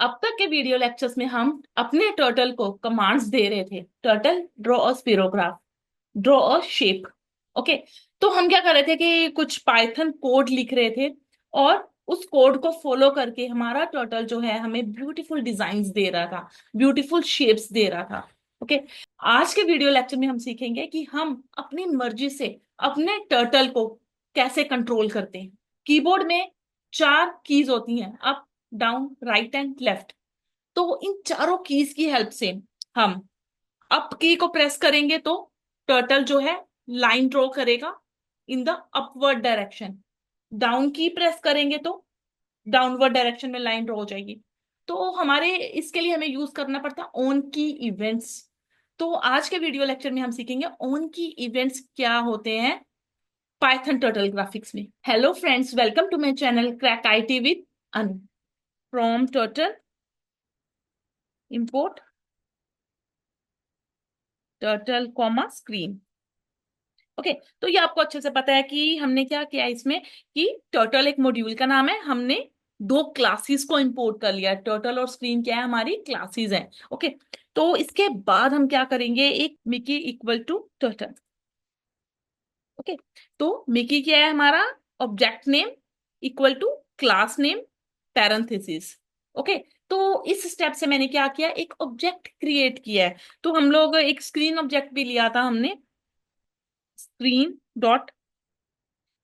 अब तक के वीडियो लेक्चर्स में हम अपने टर्टल को कमांड्स दे रहे थे। Turtle draw a spirograph, draw a shape. Okay, तो हम क्या कर रहे थे कि कुछ पाइथन कोड लिख रहे थे और उस कोड को फॉलो करके हमारा टर्टल जो है हमें ब्यूटीफुल डिजाइन्स दे रहा था, ब्यूटीफुल शेप्स दे रहा था। ओके, आज के वीडियो लेक्चर में हम सीखेंगे कि हम अपनी मर्जी से अपने टर्टल को कैसे कंट्रोल करते हैं। कीबोर्ड में चार कीज होती हैं, up, down, right and left. तो इन चारों कीज की हेल्प से हम अप की को प्रेस करेंगे तो टर्टल जो है लाइन ड्रॉ करेगा in the upward direction. Down की प्रेस करेंगे तो डाउनवर्ड डायरेक्शन में लाइन ड्रॉ हो जाएगी। तो हमारे इसके लिए हमें यूज करना पड़ता है ऑन की इवेंट्स। तो आज के वीडियो लेक्चर में हम सीखेंगे ऑन की इवेंट्स क्या होते हैं पाइथन टर्टल ग्राफिक्स में। Hello friends, welcome to my channel crack IT with Anu. From turtle import turtle comma screen. Okay, तो ये आपको अच्छे से पता है कि हमने क्या किया है इसमें कि टर्टल एक मॉड्यूल का नाम है। हमने दो क्लासेस को इंपोर्ट कर लिया। टर्टल और स्क्रीन क्या है, हमारी क्लासेस हैं। ओके, तो इसके बाद हम क्या करेंगे, एक Mickey equal to turtle. Okay, तो मिकी क्या है, हमारा object name equal to class name parenthesis. Okay, तो इस स्टेप से मैंने क्या किया, एक ऑब्जेक्ट क्रिएट किया है। तो हम लोग एक स्क्रीन ऑब्जेक्ट भी लिया था हमने, स्क्रीन डॉट,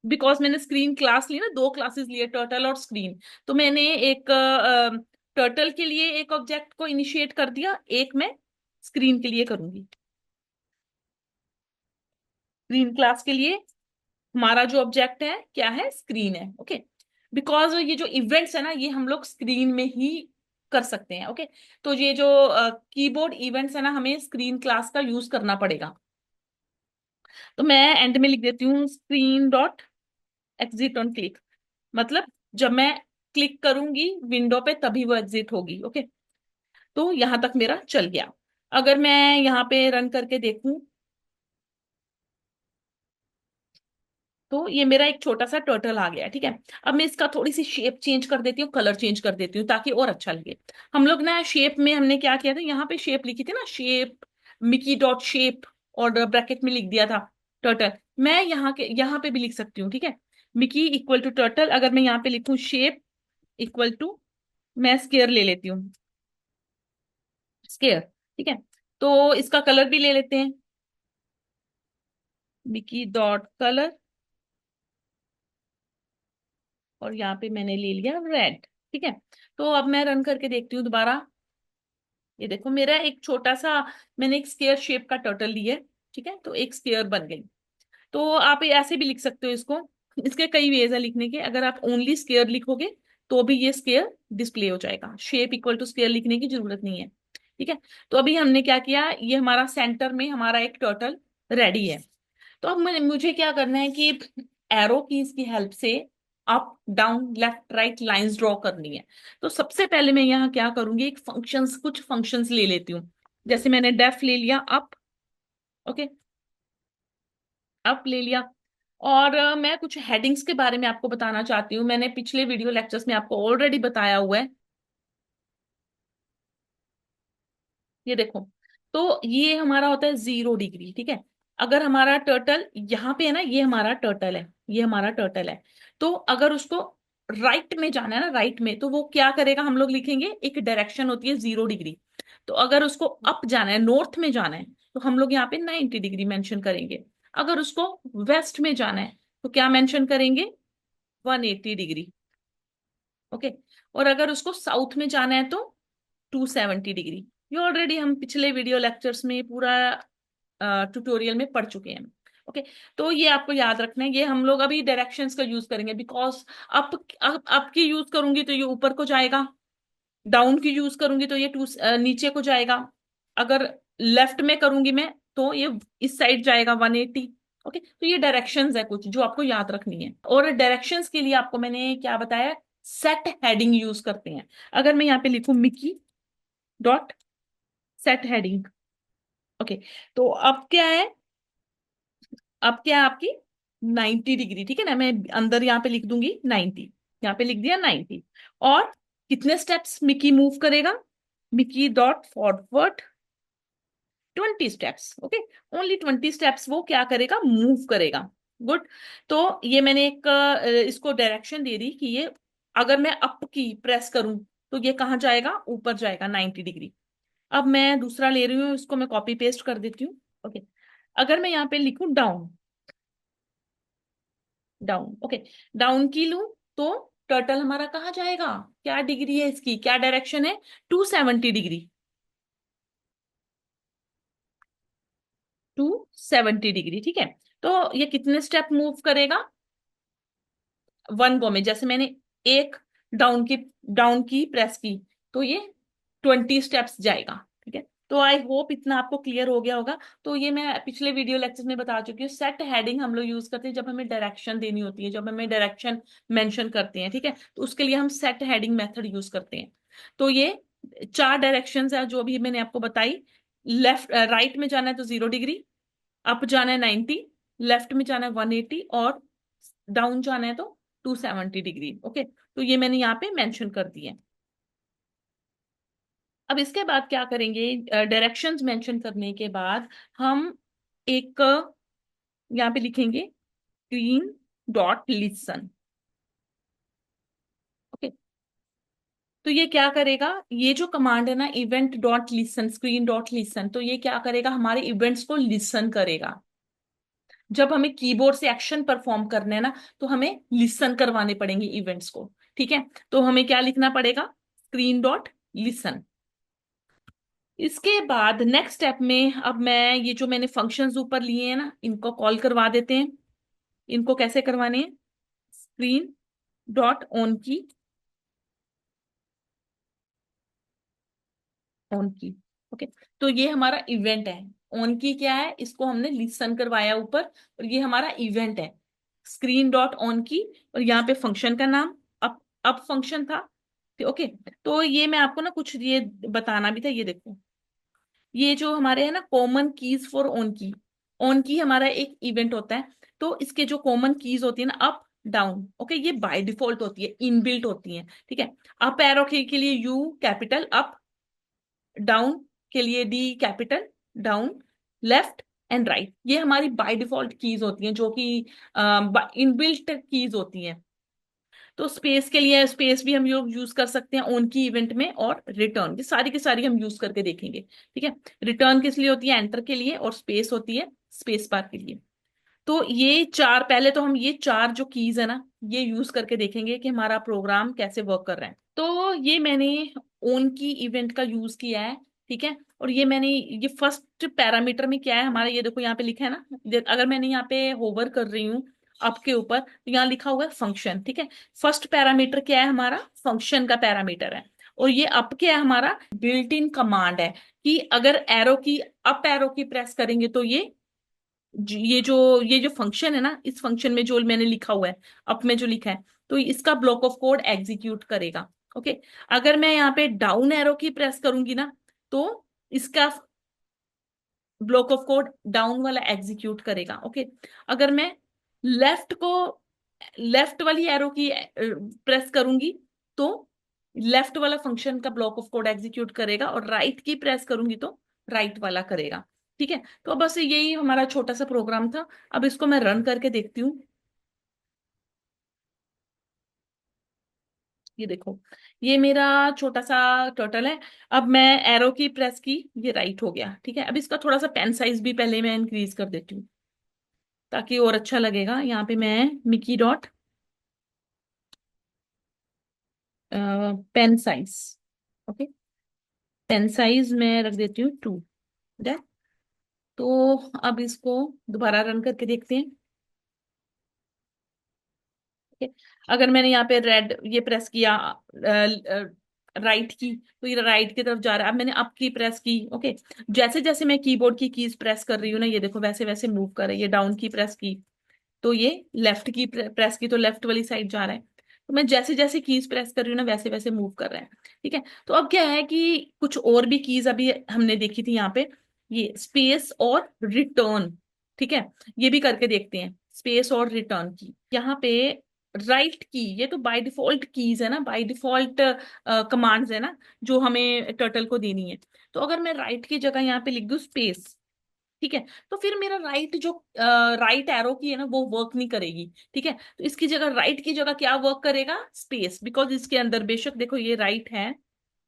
बिकॉज मैंने स्क्रीन क्लास ली ना, दो क्लासेस लिए टर्टल और स्क्रीन। तो मैंने एक टर्टल के लिए एक ऑब्जेक्ट को इनिशिएट कर दिया, एक मैं स्क्रीन के लिए करूंगी। स्क्रीन क्लास के लिए हमारा जो ऑब्जेक्ट है क्या है, स्क्रीन है। ओके, बिकॉज ये जो इवेंट्स है ना, ये हम लोग स्क्रीन में ही कर सकते हैं। ओके, तो ये जो कीबोर्ड इवेंट्स है ना, हमें स्क्रीन क्लास का यूज करना पड़ेगा। तो मैं एंड में लिख देती हूँ screen dot exit on click, मतलब जब मैं क्लिक करूंगी विंडो पे तभी वो एग्जिट होगी। ओके, तो यहां तक मेरा चल गया। अगर मैं यहाँ पे रन करके देखूं तो ये मेरा एक छोटा सा टर्टल आ गया। ठीक है, अब मैं इसका थोड़ी सी शेप चेंज कर देती हूँ, कलर चेंज कर देती हूँ ताकि और अच्छा लगे। हम लोग ना शेप में हमने क्या किया था, यहाँ पे शेप लिखी थी ना, शेप मिकी डॉट शेप, और ब्रैकेट में लिख दिया था टर्टल। मैं यहाँ पे भी लिख सकती हूँ। ठीक है, मिकी इक्वल टू टर्टल, अगर मैं यहाँ पे लिखूं शेप इक्वल टू, मैं स्केयर ले लेती हूँ, स्केयर। ठीक है, तो इसका कलर भी ले लेते हैं, मिकी डॉट कलर, और यहाँ पे मैंने ले लिया रेड। ठीक है, तो अब मैं रन करके देखती हूँ दोबारा। ये देखो मेरा एक छोटा सा, मैंने एक स्केयर शेप का टर्टल लिया है। ठीक है, तो एक स्केयर बन गई। तो आप ऐसे भी लिख सकते हो इसको, इसके कई वेज है लिखने के। अगर आप ओनली स्केयर लिखोगे तो भी ये स्केयर डिस्प्ले हो जाएगा, शेप इक्वल टू स्केयर लिखने की जरूरत नहीं है। ठीक है, तो अभी हमने क्या किया, ये हमारा सेंटर में हमारा एक टर्टल रेडी है। तो अब मुझे क्या करना है कि एरो कीज की हेल्प से up, down, left, right lines draw करनी है। तो सबसे पहले मैं यहाँ क्या करूंगी, एक फंक्शंस, कुछ फंक्शंस ले लेती हूँ। जैसे मैंने डेफ ले लिया, अप। ओके, अप ले लिया। और मैं कुछ हेडिंग्स के बारे में आपको बताना चाहती हूँ। मैंने पिछले वीडियो लेक्चर्स में आपको ऑलरेडी बताया हुआ है। ये देखो, तो ये हमारा होता है 0 डिग्री। ठीक है, अगर हमारा टर्टल यहाँ पे है ना, ये हमारा टर्टल है, ये हमारा टर्टल है। तो अगर उसको राइट में जाना है ना, राइट में, तो वो क्या करेगा, हम लोग लिखेंगे एक डायरेक्शन होती है 0 डिग्री। तो अगर उसको अप जाना है, नॉर्थ में जाना है, तो हम लोग यहाँ पे 90 डिग्री मेंशन करेंगे। अगर उसको वेस्ट में जाना है तो क्या मेंशन करेंगे, 180 डिग्री। ओके, और अगर उसको साउथ में जाना है तो 270 डिग्री। ये ऑलरेडी हम पिछले वीडियो लेक्चर्स में पूरा ट्यूटोरियल में पढ़ चुके हैं। ओके, तो ये आपको याद रखना है। ये हम लोग अभी डायरेक्शंस का यूज करेंगे, बिकॉज अप की यूज करूंगी तो ये ऊपर को जाएगा, डाउन की यूज करूंगी तो ये नीचे को जाएगा, अगर लेफ्ट में करूंगी मैं तो ये इस साइड जाएगा 180। ओके, तो ये डायरेक्शंस है कुछ जो आपको याद रखनी है। और डायरेक्शंस के लिए आपको मैंने क्या बताया, सेट हेडिंग यूज करते हैं। अगर मैं यहाँ पे लिखूं Mickey dot set heading. Okay, तो अब क्या है, अब क्या है आपकी 90 डिग्री। ठीक है ना, मैं अंदर यहाँ पे लिख दूंगी 90, यहाँ पे लिख दिया 90। और कितने स्टेप्स मिकी मूव करेगा? Mickey dot forward 20 steps. Okay, only 20 steps वो क्या करेगा, मूव करेगा। गुड। तो ये मैंने एक इसको डायरेक्शन दे दी कि ये अगर मैं अप की प्रेस करूं तो ये कहाँ जाएगा, ऊपर जाएगा 90 डिग्री। अब मैं दूसरा ले रही हूँ, इसको मैं कॉपी पेस्ट कर देती हूँ। ओके, अगर मैं यहाँ पे लिखूं डाउन, डाउन, ओके, डाउन की लूं तो टर्टल हमारा कहाँ जाएगा, क्या डिग्री है इसकी, क्या डायरेक्शन है, 270 डिग्री। 270 डिग्री, ठीक है। तो ये कितने स्टेप मूव करेगा, वन गो में, जैसे मैंने एक डाउन की प्रेस की तो ये 20 स्टेप्स जाएगा। ठीक है, तो आई होप इतना आपको क्लियर हो गया होगा। तो ये मैं पिछले वीडियो लेक्चर में बता चुकी हूँ, सेट हेडिंग हम लोग यूज करते हैं जब हमें डायरेक्शन देनी होती है, जब हमें डायरेक्शन मेंशन करते हैं। ठीक है, तो उसके लिए हम सेट हेडिंग मेथड यूज करते हैं। तो ये 4 डायरेक्शंस है जो भी मैंने आपको बताई। लेफ्ट राइट में जाना है तो 0 डिग्री, अप जाना है 90, लेफ्ट में जाना है 180, और डाउन जाना है तो 270 डिग्री। ओके, तो ये मैंने यहाँ पे मेंशन कर दिए। अब इसके बाद क्या करेंगे, डायरेक्शंस मेंशन करने के बाद हम एक यहाँ पे लिखेंगे स्क्रीन डॉट लिसन। ओके, तो ये क्या करेगा, ये जो कमांड है ना, event dot listen, screen dot listen, तो ये क्या करेगा, हमारे इवेंट्स को लिसन करेगा। जब हमें कीबोर्ड से एक्शन परफॉर्म करने हैं ना, तो हमें लिसन करवाने पड़ेंगे इवेंट्स को। ठीक है, तो हमें क्या लिखना पड़ेगा, स्क्रीन डॉट लिसन। इसके बाद नेक्स्ट स्टेप में अब मैं ये जो मैंने फंक्शंस ऊपर लिए हैं ना, इनको कॉल करवा देते हैं। इनको कैसे करवाने हैं, स्क्रीन डॉट ऑन की, ऑन की। ओके, तो ये हमारा इवेंट है। ऑन की क्या है, इसको हमने लिसन करवाया ऊपर, और ये हमारा इवेंट है स्क्रीन डॉट ऑन की। और यहाँ पे फंक्शन का नाम अप फंक्शन था। ओके, तो ये मैं आपको ना कुछ ये बताना भी था, ये देखो, ये जो हमारे है ना कॉमन कीज फॉर ऑन की हमारा एक इवेंट होता है। तो इसके जो कॉमन कीज होती है ना, अप डाउन, ओके, ये बाय डिफॉल्ट होती है, इनबिल्ट होती है। ठीक है, अप एरो के लिए यू कैपिटल अप, डाउन के लिए D capital down, left and right, ये हमारी बाय डिफॉल्ट कीज होती हैं जो कि इनबिल्ट कीज होती हैं। तो स्पेस के लिए स्पेस भी हम यूज कर सकते हैं ऑन की इवेंट में, और रिटर्न, ये सारी की सारी हम यूज करके देखेंगे। ठीक है, रिटर्न किस लिए होती है, एंटर के लिए, और स्पेस होती है स्पेस बार के लिए। तो ये चार, पहले तो हम ये चार जो कीज है ना, ये यूज करके देखेंगे कि हमारा प्रोग्राम कैसे वर्क कर रहा है। तो ये मैंने ओन की इवेंट का यूज किया है। ठीक है, और ये मैंने ये फर्स्ट पैरामीटर में क्या है हमारा, ये देखो यहाँ पे लिखा है ना, अगर मैंने यहाँ पे होवर कर रही हूँ अप के ऊपर, तो यहाँ लिखा हुआ है फंक्शन। ठीक है, फर्स्ट पैरामीटर क्या है हमारा, फंक्शन का पैरामीटर है। और ये अप क्या है हमारा, बिल्ट इन कमांड है कि अगर एरो की, अप एरो की प्रेस करेंगे तो ये जो फंक्शन है ना, इस फंक्शन में जो मैंने लिखा हुआ है, अप में जो लिखा है, तो इसका ब्लॉक ऑफ कोड एग्जीक्यूट करेगा। ओके, अगर मैं यहाँ पे डाउन एरो की प्रेस करूंगी ना, तो इसका ब्लॉक ऑफ कोड डाउन वाला एग्जीक्यूट करेगा। ओके, अगर मैं लेफ्ट को, लेफ्ट वाली एरो की प्रेस करूंगी तो लेफ्ट वाला फंक्शन का ब्लॉक ऑफ कोड एग्जीक्यूट करेगा, और राइट की प्रेस करूंगी तो राइट वाला करेगा। ठीक है, तो बस यही हमारा छोटा सा प्रोग्राम था। अब इसको मैं रन करके देखती हूँ। ये देखो, ये मेरा छोटा सा टर्टल है। अब मैं एरो की प्रेस की, ये राइट हो गया। ठीक है, अब इसका थोड़ा सा पेन साइज भी पहले मैं इंक्रीज कर देती हूँ ताकि और अच्छा लगेगा। यहाँ पे मैं Mickey dot pen size, okay, pen size मैं रख देती हूँ 2। तो अब इसको दोबारा रन करके देखते हैं। ठीक है, अगर मैंने यहाँ पे रेड ये प्रेस किया राइट की, तो ये राइट की तरफ जा रहा है। अब मैंने अप की प्रेस की, ओके, जैसे जैसे मैं कीबोर्ड की कीज प्रेस कर रही हूँ ना, ये देखो वैसे वैसे मूव कर रही है। ये डाउन की प्रेस की तो ये लेफ्ट की प्रेस की तो लेफ्ट वाली साइड जा रहा है। तो मैं जैसे जैसे कीज प्रेस कर रही हूँ ना, वैसे वैसे मूव कर रहा है। ठीक है, तो अब क्या है कि कुछ और भी कीज अभी हमने देखी थी यहाँ पे, ये स्पेस और रिटर्न। ठीक है, ये भी करके देखते हैं, स्पेस और रिटर्न की। यहाँ पे राइट की, ये तो बाय डिफॉल्ट कीज है ना, बाय डिफॉल्ट कमांड्स है ना, जो हमें टर्टल को देनी है। तो अगर मैं राइट की जगह यहाँ पे लिख दूं स्पेस, ठीक है, तो फिर मेरा राइट जो राइट एरो की है ना वो वर्क नहीं करेगी, ठीक है। तो इसकी जगह राइट की जगह क्या वर्क करेगा, स्पेस, बिकॉज इसके अंदर बेशक देखो ये राइट है,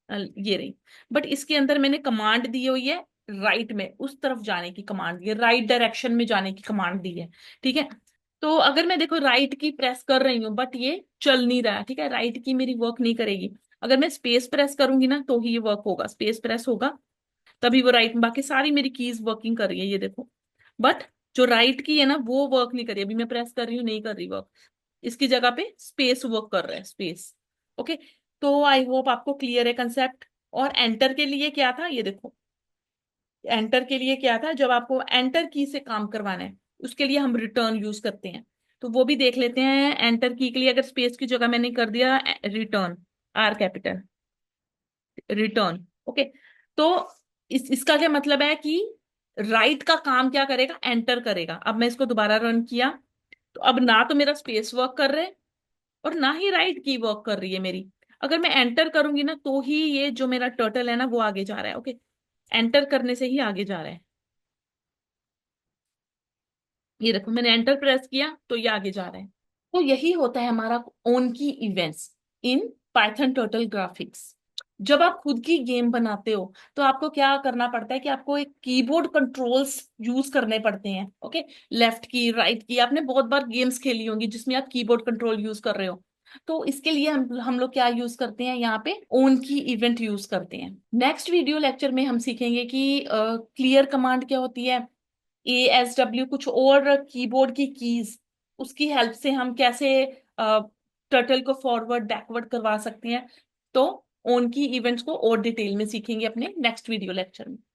ये रही, बट इसके अंदर मैंने कमांड दी हुई है राइट में, उस तरफ जाने की कमांड दी है, राइट डायरेक्शन में जाने की कमांड दी है, ठीक है। तो अगर मैं देखो राइट की प्रेस कर रही हूँ बट ये चल नहीं रहा है, ठीक है, राइट की मेरी वर्क नहीं करेगी। अगर मैं स्पेस प्रेस करूंगी ना तो ही ये वर्क होगा, स्पेस प्रेस होगा तभी वो राइट, बाकी सारी मेरी कीज वर्किंग कर रही है ये देखो, बट जो राइट की है ना वो वर्क नहीं कर रही, अभी मैं प्रेस कर रही हूँ नहीं कर रही वर्क, इसकी जगह पे स्पेस वर्क कर रहा है, स्पेस। ओके, तो आई होप आपको क्लियर है कंसेप्ट। और एंटर के लिए क्या था ये देखो, एंटर के लिए क्या था, जब आपको एंटर की से काम करवाना है उसके लिए हम रिटर्न यूज करते हैं, तो वो भी देख लेते हैं। एंटर की के लिए अगर स्पेस की जगह मैंने कर दिया return, are capital, return, okay. तो इसका क्या मतलब है कि राइट का काम क्या करेगा, एंटर करेगा। अब मैं इसको दोबारा रन किया तो अब ना तो मेरा स्पेस वर्क कर रहा है और ना ही राइट की वर्क कर रही है मेरी। अगर मैं एंटर करूंगी ना तो ही ये जो मेरा टर्टल है ना वो आगे जा रहा है, ओके, एंटर करने से ही आगे जा रहा है। ये देखो मैंने एंटर प्रेस किया तो ये आगे जा रहा है। तो यही होता है हमारा ओन की events in Python turtle graphics. जब आप खुद की गेम बनाते हो तो आपको क्या करना पड़ता है कि आपको एक कीबोर्ड कंट्रोल्स यूज करने पड़ते हैं, ओके। लेफ्ट की, राइट की, आपने बहुत बार गेम्स खेली होंगी जिसमें आप कीबोर्ड कंट्रोल यूज कर रहे हो। तो इसके लिए हम लोग क्या यूज करते हैं, यहाँ पे ओन की इवेंट यूज करते हैं। नेक्स्ट वीडियो लेक्चर में हम सीखेंगे कि क्लियर कमांड क्या होती है, ASW, कुछ और कीबोर्ड की कीज, उसकी हेल्प से हम कैसे टर्टल को फॉरवर्ड बैकवर्ड करवा सकते हैं। तो ओन की इवेंट्स को और डिटेल में सीखेंगे अपने नेक्स्ट वीडियो लेक्चर में।